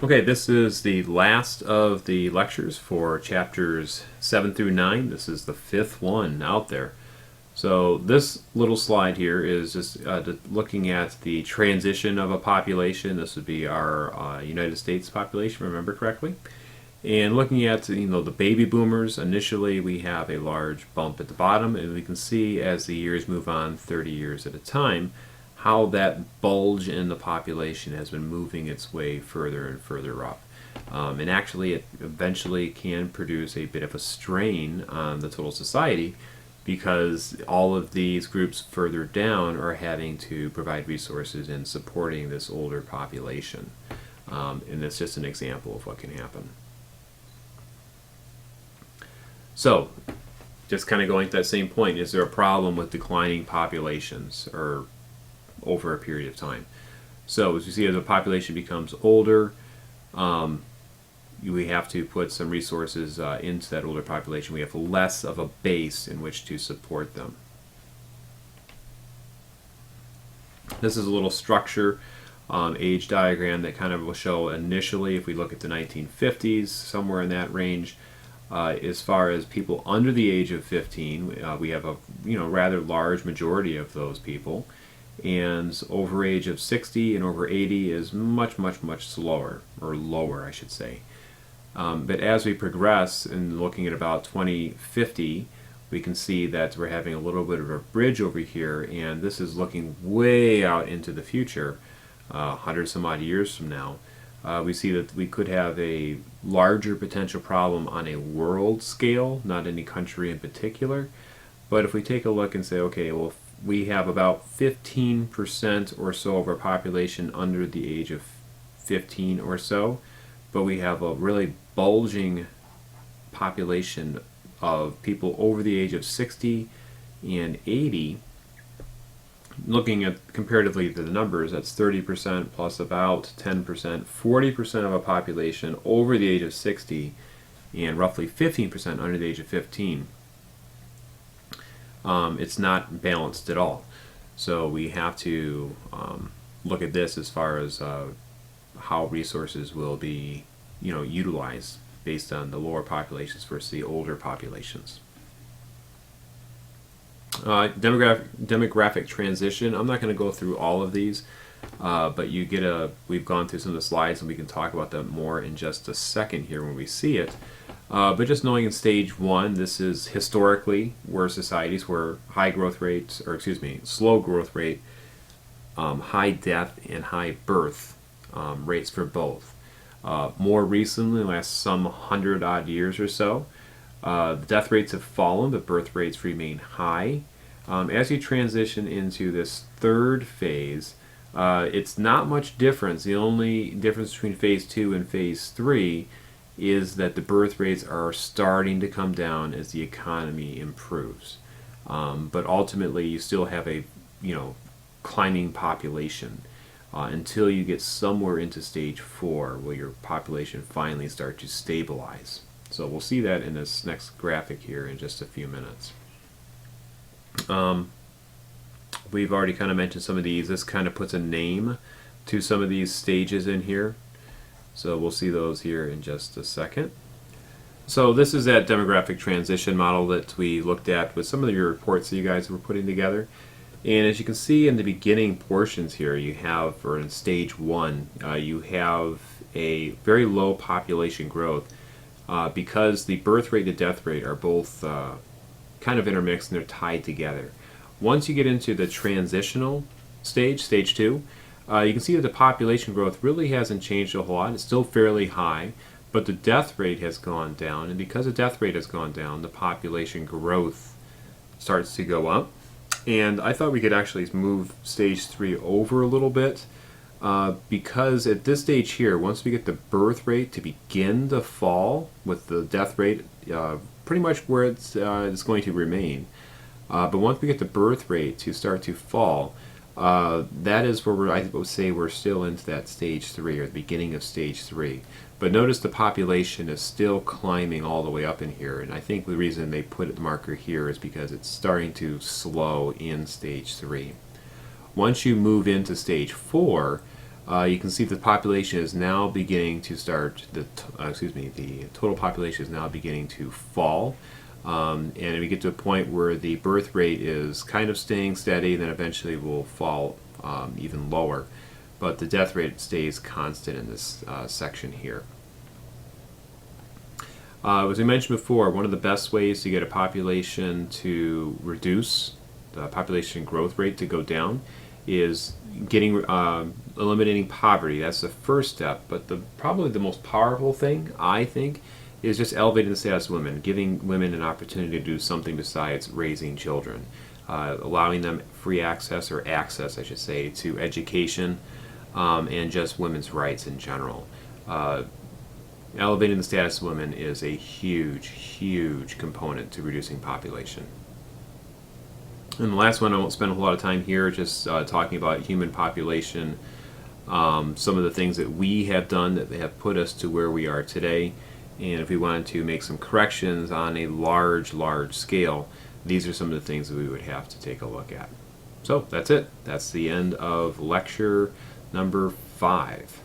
Okay, this is the last of the lectures for chapters 7 through 9. This is the fifth one out there. So this little slide here is just looking at the transition of a population. This would be our United States population, remember correctly. And looking at the baby boomers, initially we have a large bump at the bottom, and we can see as the years move on, 30 years at a time, how that bulge in the population has been moving its way further and further up. And actually it eventually can produce a bit of a strain on the total society, because all of these groups further down are having to provide resources in supporting this older population. And that's just an example of what can happen. So, just kind of going to that same point, is there a problem with declining populations or over a period of time? So, as you see, as the population becomes older, we have to put some resources into that older population. We have less of a base in which to support them. This is a little structure age diagram that kind of will show initially, if we look at the 1950s, somewhere in that range. As far as people under the age of 15, we have a rather large majority of those people, and over age of 60 and over 80 is much slower, or lower I should say. But as we progress and looking at about 2050, we can see that we're having a little bit of a bridge over here, and this is looking way out into the future, 100 some odd years from now. We see that we could have a larger potential problem on a world scale, not any country in particular. But if we take a look and say, okay, well, we have about 15% or so of our population under the age of 15 or so, but we have a really bulging population of people over the age of 60 and 80. Looking at comparatively to the numbers, that's 30% plus about 10%, 40% of a population over the age of 60 and roughly 15% under the age of 15. It's not balanced at all. So we have to look at this as far as how resources will be utilized based on the lower populations versus the older populations. Demographic transition. I'm not going to go through all of these, but we've gone through some of the slides and we can talk about them more in just a second here when we see it. But just knowing in stage one, this is historically where societies were slow growth rate, high death and high birth rates for both. More recently, in the last some 100 odd years or so, the death rates have fallen, but birth rates remain high. As you transition into this third phase, it's not much difference. The only difference between phase 2 and phase 3 is that the birth rates are starting to come down as the economy improves. But ultimately, you still have a climbing population until you get somewhere into stage 4, where your population finally starts to stabilize. So we'll see that in this next graphic here in just a few minutes. We've already kind of mentioned some of these. This kind of puts a name to some of these stages in here. So we'll see those here in just a second. So this is that demographic transition model that we looked at with some of your reports that you guys were putting together. And as you can see in the beginning portions here, you have, or in stage 1, you have a very low population growth. Because the birth rate and death rate are both kind of intermixed and they're tied together. Once you get into the transitional stage, stage 2, you can see that the population growth really hasn't changed a whole lot. It's still fairly high, but the death rate has gone down, and because the death rate has gone down, the population growth starts to go up. And I thought we could actually move stage 3 over a little bit. Because at this stage here, once we get the birth rate to begin to fall, with the death rate pretty much where it's going to remain, but once we get the birth rate to start to fall, that is where I would say we're still into that stage 3, or the beginning of stage 3. But notice the population is still climbing all the way up in here, and I think the reason they put the marker here is because it's starting to slow in stage 3. Once you move into stage 4, you can see the population is now beginning to start, the total population is now beginning to fall. And we get to a point where the birth rate is kind of staying steady, and then eventually will fall even lower. But the death rate stays constant in this section here. As we mentioned before, one of the best ways to get a population to reduce, the population growth rate to go down, is eliminating poverty. That's the first step, but probably the most powerful thing, I think, is just elevating the status of women, giving women an opportunity to do something besides raising children, allowing them free access, or access, I should say, to education, and just women's rights in general. Elevating the status of women is a huge, huge component to reducing population. And the last one, I won't spend a lot of time here, just talking about human population, some of the things that we have done that have put us to where we are today. And if we wanted to make some corrections on a large scale, these are some of the things that we would have to take a look at. So that's it. That's the end of lecture number 5.